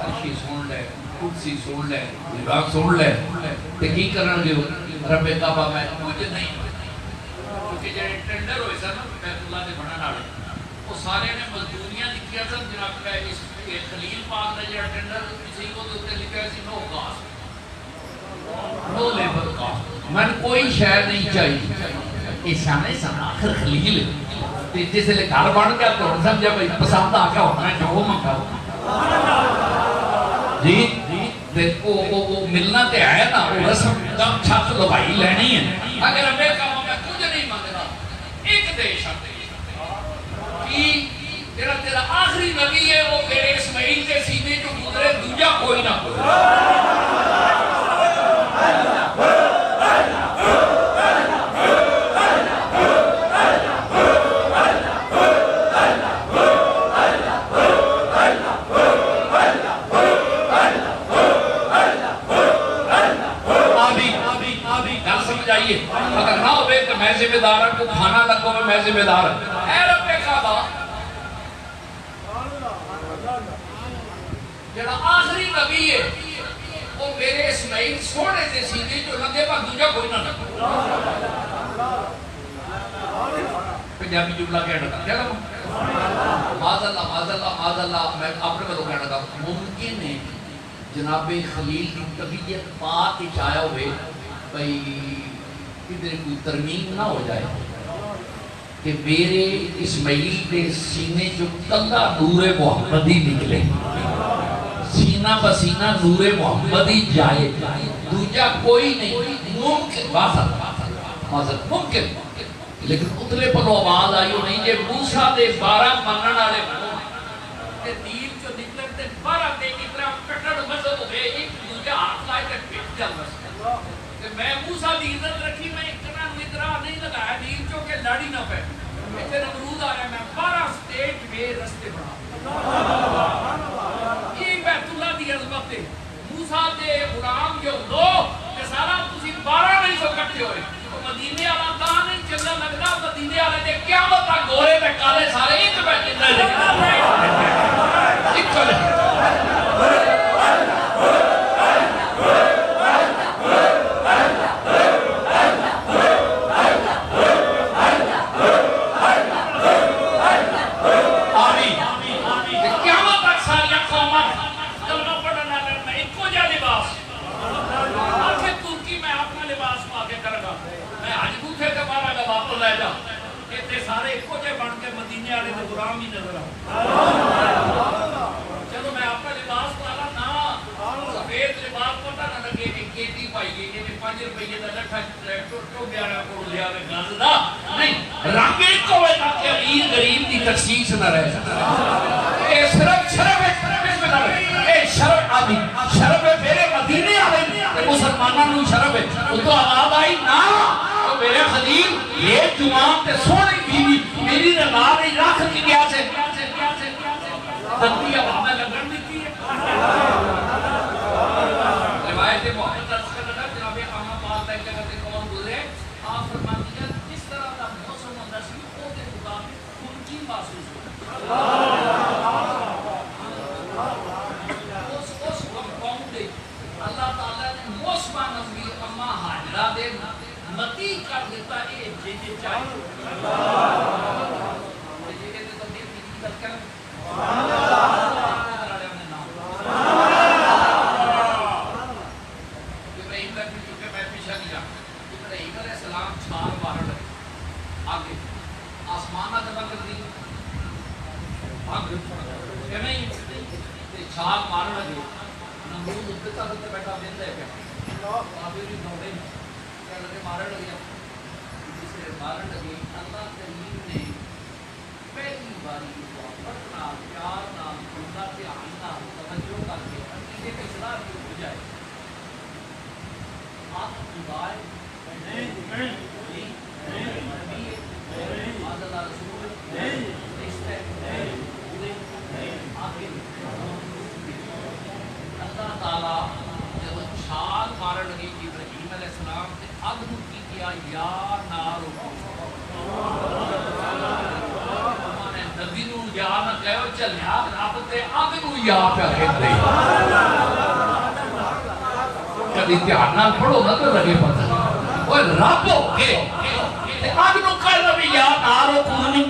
عرشی سن لے قدسی سن لے لباس سن لے تے کی کرن گے رب کعبہ میں کچھ نہیں کیونکہ جڑے ٹینڈر ہوئے سن بیت اللہ دے بنن والے وہ سارے نے مزدوریاں لکھیاں سن جناب کا اس خلیل پاک دا جڑا ٹینڈر سی وہ تے لکھیا سی نو کاسٹ نو لیبر کاسٹ میں کوئی شے نہیں چاہیے یہ سامنے سن آخر خلیل جس لئے گھر بن گیا تو سمجھا بھائی پسند آ گیا ہونا ہے جو منگا جی وہ ملنا تے آیا نا وہ رسم دم چھت لبائی لینی ہے اگر ابے کام میں کچھ نہیں مانگنا ایک دیش تیرا تیرا آخری نبی ہے وہ میرے اسماعیل کے سینے جو گزرے دوجہ کوئی نہ اگر نہ ہوئے تو میں ذمہ دار ہوں کو کھانا لگو میں ذمہ دار ہوں اے رب کعبہ جڑا آخری نبی ہے وہ میرے اسماعیل سونے سے سیدھے جو لگے پا دوجہ کوئی نہ لگو پنجابی جملہ کہنا تھا کیا لگو معاذ اللہ میں اپنے میں تو کہنا تھا ممکن ہے جناب خلیل کی طبیعت پاک چایا ہوئے بھئی ادھر کوئی ترمیم نہ ہو جائے کہ میرے اسماعیل کے سینے جو کلہ نور محمدی نکلے سینہ بسینہ نور محمدی جائے دوجہ کوئی نہیں ممکن بات ممکن لیکن اتلے پر آواز آئی ہو نہیں کہ موسیٰ دے 12 منن والے تے دین جو نکلے تے 12 تے کی طرح کٹڑ مذہب ہوئے ایک دوجہ ہاتھ لائے تے پیٹ جل رسے میں موسیٰ دی عزت رکھی میں اتنا نگرہ نہیں لگایا دین جو کہ لڑی نہ پہ اتنے نمرود آ رہے میں 12 سٹیج میں رستے بڑھا یہ بیت اللہ دی عظمت ہے موسیٰ دے غلام جو دو کہ سارا تسی 12 نہیں سو کٹھے ہوئے مدینے والا دان نہیں چلنا لگنا مدینے والے دے قیامت تک گورے تے کالے سارے ایک بیٹھے لے ایک چلے سارے ایک جے بن کے مدینے والے دے غلام ہی نظر چلو میں اپنا لباس پالا نہ سفید لباس پتا نہ لگے کہ کیٹی پائیے کہ 5 روپے دا لٹھا ٹریکٹر تو 11 کو لیا کے گز دا نہیں رنگ ایک کو ہے تاکہ امیر غریب کی تخصیص نہ رہے اے صرف شرف ہے اے شرف آدھی شرف ہے میرے مدینے والے تے مسلمانوں نو شرف ہے وہ تو آواز آئی نہ میرے خلیل یہ جوان تے سونے بیوی میری رضا نہیں رکھ کی گیا سے تنبیہ بہمیں لگن دیتی ہے روایت محمد رسول اللہ جناب اما بات ہے کہ اگر کون گزرے آپ فرماتی ہیں کس طرح کا موسم ہوتا سی وہ کے مطابق ان کی محسوس ہوتا اس کمپاؤنڈ دے اللہ تعالیٰ نے موسمہ نبی اما حاجرہ دے متی کر دیتا ہے جے جے چاہیے جے جے تو دیر کی تذکر ابراہیم کا کیونکہ میں پیچھا نہیں جا ابراہیم علیہ السلام چھال مارن لگے آگے آسمانہ جمع کر دی آگے کہ نہیں چھال مارن لگے نمرود اتتا ہوتے بیٹھا دیتا ہے کیا آبی بھی دوڑے لگے مارن لگے جسے مارن لگے اللہ کریم نے پہلی باری پڑھنا پیار نام کھلنا دھیان نام توجہ کر کے عقیدے کی اصلاح کی ہو جائے آپ کی بات نبی اللہ رسول رشتے اللہ تعالیٰ جب چھال مارن لگے ابراہیم علیہ السلام نے اگ کی کیا یا نار نبی نو یا نہ کہو چلیا رب تے اگ نو یا پہ کہتے کبھی دھیان نال پڑھو نہ تو لگے پتہ وہ رب ہو کے اگ نو کہنا بھی یا نارو کونی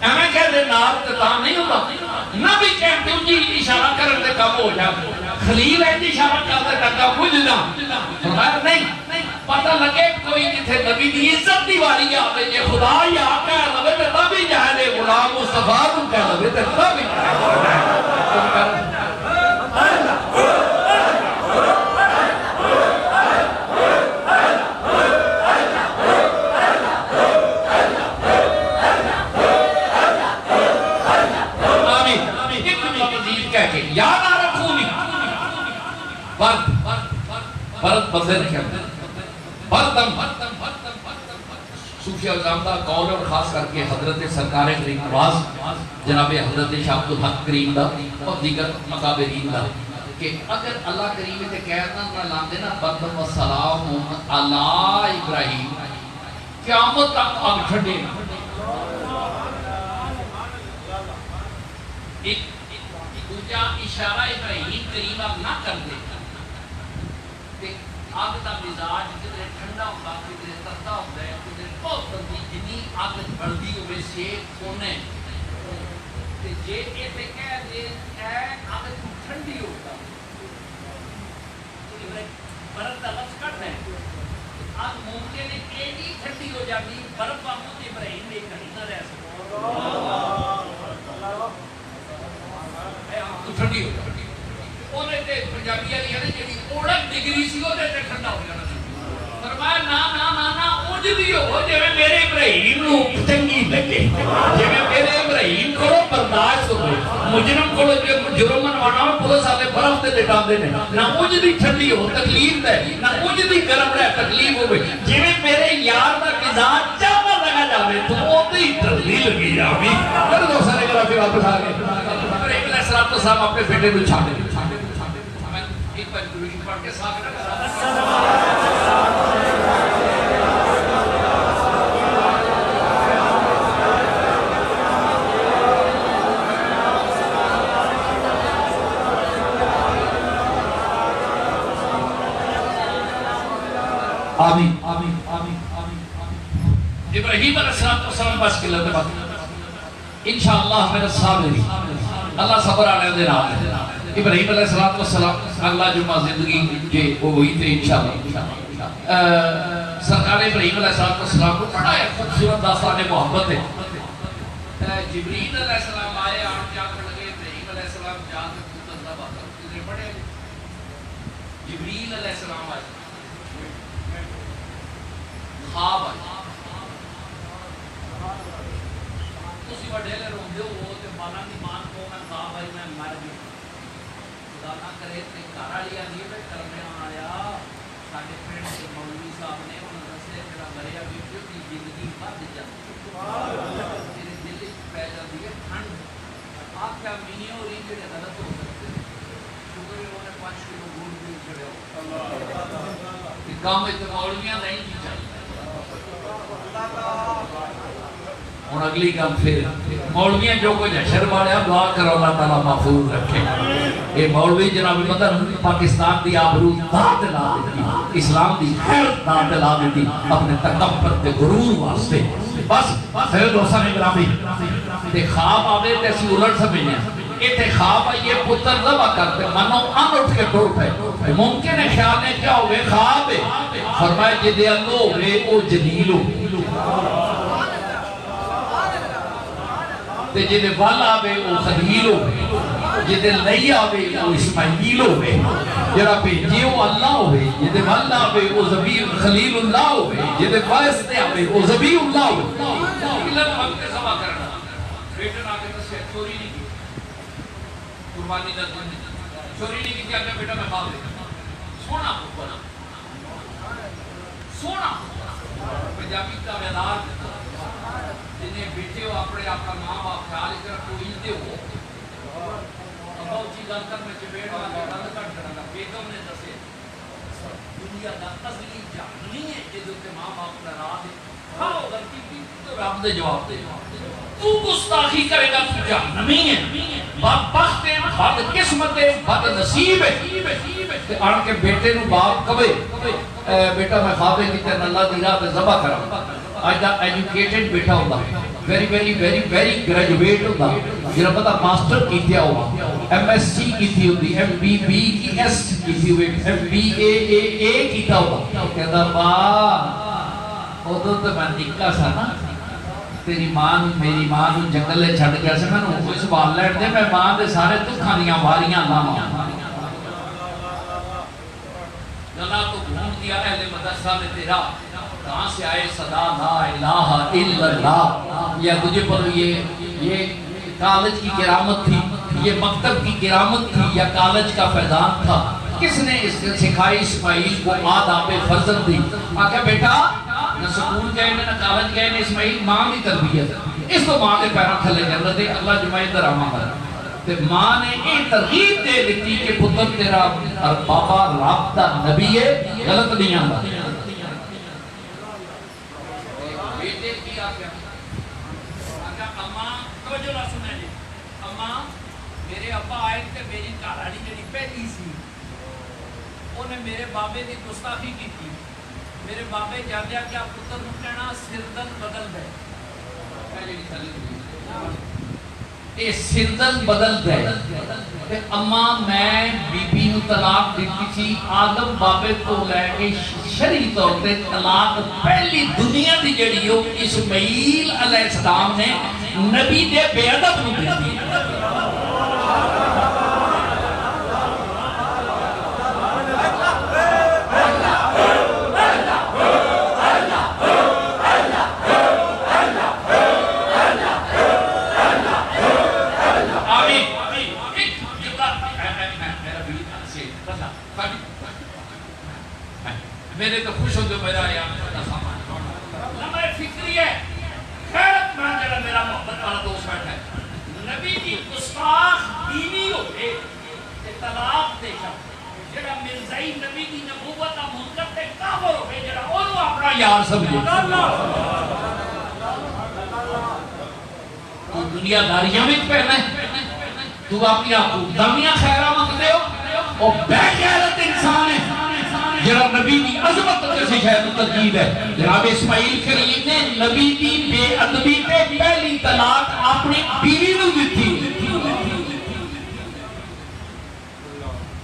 ایویں کہہ دے نار تے تاں نہیں ہوندا نبی کہتے جی اشارہ کرن دے کام ہو جائے خلیل ہے اشارہ کرتے ٹکا بجھنا فرمایا نہیں پتہ لگے کوئی جتھے نبی دی عزت دی واری آوے جے خدا یا کہہ لوے تے تبھی جہلے غلام مصطفیٰ کو کہہ لوے تے تبھی برد بندے نے کہتے بردم صوفیہ الزامدہ قول اور خاص کر کے حضرت سرکار کریم نواز جناب حضرت شاہ عبدالحق کریم دا اور دیگر مقابرین دا کہ اگر اللہ کریم تے کہنا نہ لاندے نا بردم و سلام علی ابراہیم قیامت تک آگ چھڑے ایک دوجہ اشارہ ابراہیم کریم اب نہ کر دے آگ دا مزاج کدھر ٹھنڈا ہوتا کدھر ترتا ہوتا ہے کدھر بہت بندی جنی آگ بڑھدی ہوئے سے کونے جے ایسے کہہ دے آگ ٹھنڈی ہوتا برف دا لفظ کٹ ہے آگ ممکن ہے کہ نہیں ٹھنڈی ہو جاتی برف واقعی ابراہیم نے کہیں نہ رہ سکتا ٹھنڈی ہو جاتی انہیں تے پنجابی علی ہے جی اوڑک ڈگری سی وہ تے ٹھنڈا ہو جانا فرمایا نا اونجدی ہو جے میرے ابراہیم نو چنگی لگے جے میرے ابراہیم کو برداشت ہوے مجرم کو جرم منوانا پولیس والے برف تے لٹاندے نے نہ اونجدی ٹھنڈی ہو تکلیف ہے نہ اونجدی گرم رہ تکلیف ہوے جے میرے یار دا مزاج چاوا لگا جاوے تو اوتے ہی ٹھنڈی لگی جاوی کر دو سارے گرا کے واپس آ گئے ابراہیم علیہ السلام تو صاحب اپنے بیٹے کو چھاڑ دے ایک بار دروشی پڑھ کے ساتھ آمین آمین آمین ابراہیم علیہ السلام بس کے لئے بات انشاءاللہ میرا صابری اللہ صبر علیہ دے نام ہے ابراہیم علیہ السلام اللہ جمعہ زندگی کے وہ ہوئی تھے انشاءاللہ سرکار ابراہیم علیہ السلام کو بڑا ایک خوبصورت داستان محبت ہے جبریل علیہ السلام آئے آن جا کر لگے ابراہیم علیہ السلام جا کر پوتر دبا کر کدھر پڑے جبریل علیہ السلام آئے خواب آئے اسی وڈیلے روندے ہو تے مانا دی مان کو میں خواب آئی میں مر گئی خدا نہ کرے تے گھر والی آندی ہے کرنے آیا ساڈے پنڈ دے مولوی صاحب نے انہاں دسے جڑا مریا ویڈیو دی زندگی بد جاندی تیرے دل وچ پے جاندی ہے ٹھنڈ آکھیا مینیو ری جڑے غلط ہو سکتے شکر ہے انہوں نے 5 کلو گوڑ بھی چھڑیا اللہ کہ کام وچ مولویاں نہیں کی چلدا اور اگلی گل پھر مولویاں جو کچھ حشر والے دعا کرو اللہ تعالیٰ محفوظ رکھے یہ مولوی جناب مدن پاکستان دی آبرو داد لا دیتی اسلام دی خیر داد لا دیتی اپنے تکبر تے غرور واسطے بس خیر دوستان اکرامی تے خواب آوے تے اسی الٹ سمجھنے یہ تے خواب آئیے پتر ذبح کرتے منو ان اٹھ کے ٹوٹ پہ ممکن ہے خیال نے کیا ہوئے خواب ہے فرمائے جدے اللہ ہوئے او جلیل ہو تے جدے وال آوے او خلیل ہوئے جدے لئی آوے او اسماعیل ہوئے جڑا بھیجے او اللہ ہوئے جدے وال آوے او خلیل اللہ ہوئے جدے واسطے آوے او ذبیح اللہ ہوئے علم وقت سما کرنا بیٹن آگے دسے چوری نہیں کی قربانی دا چوری نہیں کی کیا کہ بیٹا میں خواب دیکھا سونا بنا سونا پنجابی کا ویدار جنہیں بیٹے ہو اپنے آپ کا ماں باپ خیال کر کوئی دے ہو ابا اچھی گل کر میں چپیڑ والا گل کر کرنا بیگم نے دسے دنیا کا اصلی جان نہیں ہے جدو کے ماں باپ کا راہ دے ہاں غلطی کی تو رب دے جواب دے تو گستاخی کرے گا تو جہنمی ہے بدبخت ہے بد قسمت ہے بد نصیب ہے آن کے بیٹے نو باپ کبے بیٹا میں خوابے کی تین اللہ دی راہ تے ذبح کرا آج دا ایجوکیٹڈ بیٹا ہوتا very very very very graduate ہوتا جنہاں پتا ماسٹر کی تھیا ہوا ایم ایس سی کی تھی ہوتی ایم بی بی کی ایس کی تھی ہوئی ایم بی اے کی تھا ہوتا کہتا با ادھو تو میں نکلا سا نا تیری ماں میری ماں جنگل لے چھڑ گیا سے میں نے کوئی سوال لیٹ دے میں ماں دے سارے دکھانیاں واریاں لاما جنا تو گھوم دیا اہل مدرسہ میں تیرا کہاں سے آئے صدا لا الہ الا اللہ یا تجھے پر یہ کالج کی کرامت تھی یہ مکتب کی کرامت تھی یا کالج کا فیضان تھا کس نے اس سکھائی اسماعیل کو آداب فرزند دی آکھا بیٹا نہ سکول گئے نہ کالج گئے نہ اسماعیل ماں کی تربیت اس کو ماں کے پیروں تھلے جنت دے اللہ جمعی درامہ کر تے ماں نے ایک ترغیب دے دیتی کہ پتر تیرا بابا رابطہ نبی ہے غلط نہیں آتا بیٹے کی آکھا اماں توجہ نہ سنے جی اماں میرے ابا آئے تھے میری کہانی جڑی پہلی سی انہیں میرے بابے دی گستاخی کی تھی میرے بابے جاندیا کیا پتر نو کہنا سردن بدل دے اے سردن بدل دے اماں میں بی بی نو طلاق دیتی تھی آدم بابے کو لے کے شرعی طور تے طلاق پہلی دنیا دی جڑی ہو اسماعیل علیہ السلام نے نبی دے بے ادب نو دیتی میرے تو خوش ہو جو میرا یہاں لمحہ فکری ہے خیرت میں جڑا میرا محبت والا دوست بیٹھا ہے نبی کی گستاخ بیوی ہوتے کہ طلاق دے جڑا مرزائی نبی کی نبوت کا منکر تے کافر ہوئے جڑا انہوں اپنا یار سمجھے تو دنیا داریاں میں پہنا ہے تو اپنی دامیاں خیرہ مانگتے ہو اور بے غیرت انسان ہے جناب نبی کی عظمت جیسے شاید ترکیب ہے جناب اسماعیل کریم نے نبی کی بے ادبی پہ پہلی طلاق اپنی بیوی نو دی تھی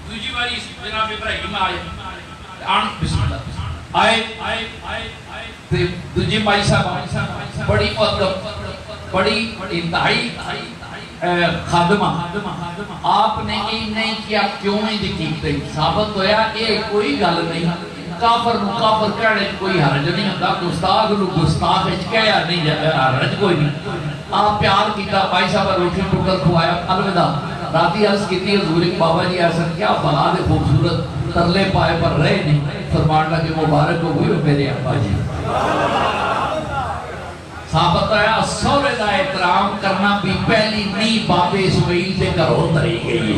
دوسری باری جناب ابراہیم آئے آن بسم اللہ آئے دوسری مائی صاحب بڑی مطلب بڑی انتہائی خادمہ آپ نے یہ نہیں کیا کیوں نہیں دکھیتے ثابت ہویا یہ کوئی گل نہیں کافر نو کافر کہنے کوئی حرج نہیں ہوتا گستاخ نو گستاخ کہیا نہیں حرج کوئی نہیں آپ پیار کیتا بھائی صاحب روٹی ٹکر کھوایا الوداع راتی عرض کیتی حضور بابا جی ایسا کیا بلا دے خوبصورت ترلے پائے پر رہے نہیں فرمان لگے مبارک ہو گئی میرے ابا جی ثابت ہے سورے دا احترام کرنا بھی پہلی نی بابے اسماعیل سے کرو تری گئی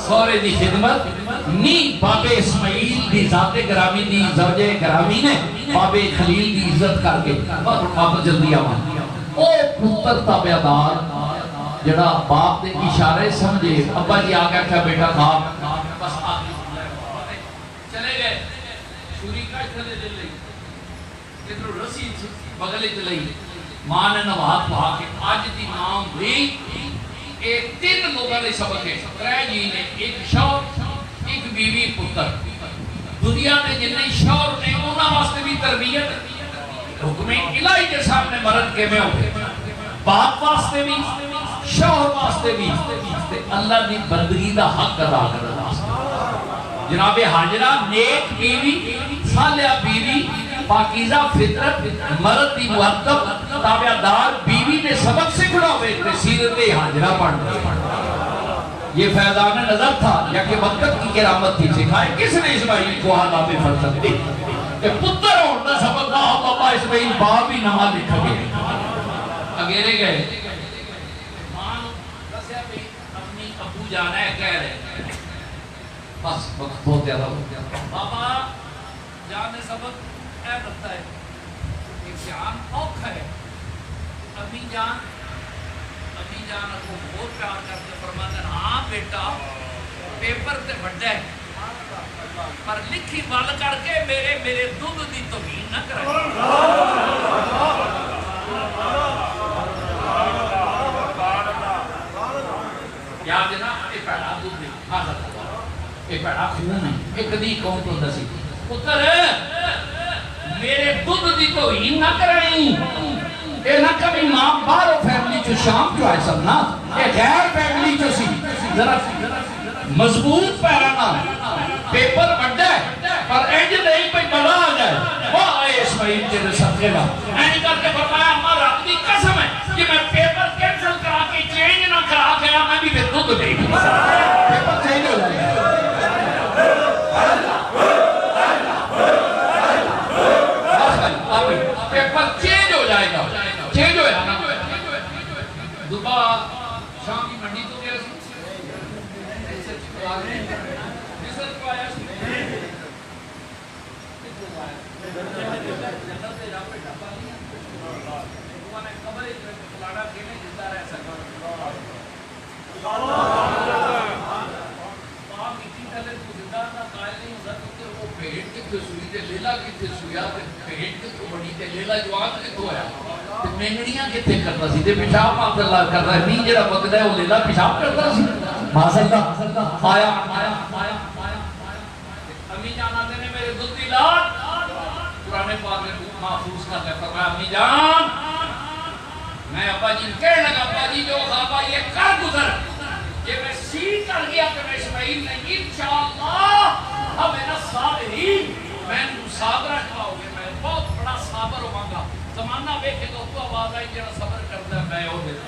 سورے دی خدمت نی بابے اسماعیل دی ذات گرامی دی زوجہ گرامی نے بابے خلیل دی عزت کر کے بابا جلدی آمان او پتر تابعدار جڑا باپ دے اشارے سمجھے ابا جی آگیا کیا بیٹا خواب بس آگے چلے گئے شوری کا چلے دل لئی کترو رسی بغلے چلئی ماں نے نوات پہا کہ آج دی نام بھی ایک تین لوگوں نے سبق ہے ترے جی نے ایک شور ایک بیوی پتر دنیا میں جنہیں شور نے انہاں واسطے بھی تربیت حکم الہی کے سامنے مرد کے میں ہوئے باپ واسطے بھی شوہر واسطے بھی اللہ دی بندگی دا حق ادا کرنا جناب حاجرہ نیک بیوی صالحہ بیوی پاکیزہ فطرت مرد دی مؤدب تابعدار بیوی نے سبق سکھنا ہوئے تھے سیرت حاجرہ پڑھنا یہ فیضان نظر تھا یا کہ مکتب کی کرامت تھی سکھائے کس نے اسماعیل کو آداب فرزند دی کہ پتر ہوتا سبق نہ ہوتا اللہ اسماعیل باپ ہی نماز لکھا گئے اگیرے گئے ماں رسیا بھی اپنی ابو جانا ہے کہہ رہے بس وقت بہت زیادہ ہو گیا بابا جان نے سبق اے بتا ہے امتحان اوکھا ہے. امی جان کو بہت پیار کرتے فرماتے ہیں ہاں بیٹا پیپر تے بڑھا ہے پر لکھی بل کر کے میرے دودھ دی توہین نہ کرے. یاد ہے نا یہ پیڑا دودھ نہیں یہ پیڑا خون ہے یہ کدی کون تو دسی پتر میرے دودھ دی توہین نہ کریں. یہ نہ کبھی ماں باہر فیملی چو شام جو آئے سب نا یہ غیر فیملی چو سی ذرا مضبوط پیرانا پیپر بڑھا ہے پر اینج نہیں پہ بڑا آ جائے وہ آئے اسماعیل تیرے صدقے گا اینج کر کے فرمایا اماں رب دی قسم ہے کہ میں پیپر کینسل کرا کے چینج نہ کرا کے میں بھی دودھ نہیں پیپر چینج ہو جائے پیپر چینج ہو جائے گا چینج ہو جائے گا دوبارہ شام کی منڈی تو گیا سی ریسرچ کو آیا سی جنت دے جا پہ ڈھپا نہیں ہے وہ نے خبر ایک فلانا کینے جتا رہے سکر باپ اٹھی تھلے تو زندہ نہ قائل نہیں ہوتا کیونکہ وہ پیٹ کتے سوئی تے لیلہ کتے سویا تے پیٹ کتے بڑی تے لیلہ جوان کتے ہویا تے مہنگڑیاں کتے کرتا سی تے پیشاب مات اللہ کرتا ہے نہیں جڑا وقت ہے وہ لیلہ پیشاب کرتا سی ماشاءاللہ آیا امی جان آتے نے میرے دودھ دی لات قرآن پاک میں محفوظ کر کے فرمایا امی جان میں ابا جی کہنے لگا ابا جی جو خوابہ یہ کر گزر یہ میں سیکھ کر گیا کہ میں اسماعیل نے انشاءاللہ اب ہے نا صابرین میں صابرہ کھاؤ گے میں بہت بڑا صابر ہوں گا زمانہ بیکھے تو آواز آئی جنہا صبر کرتا ہے میں ہو دیتا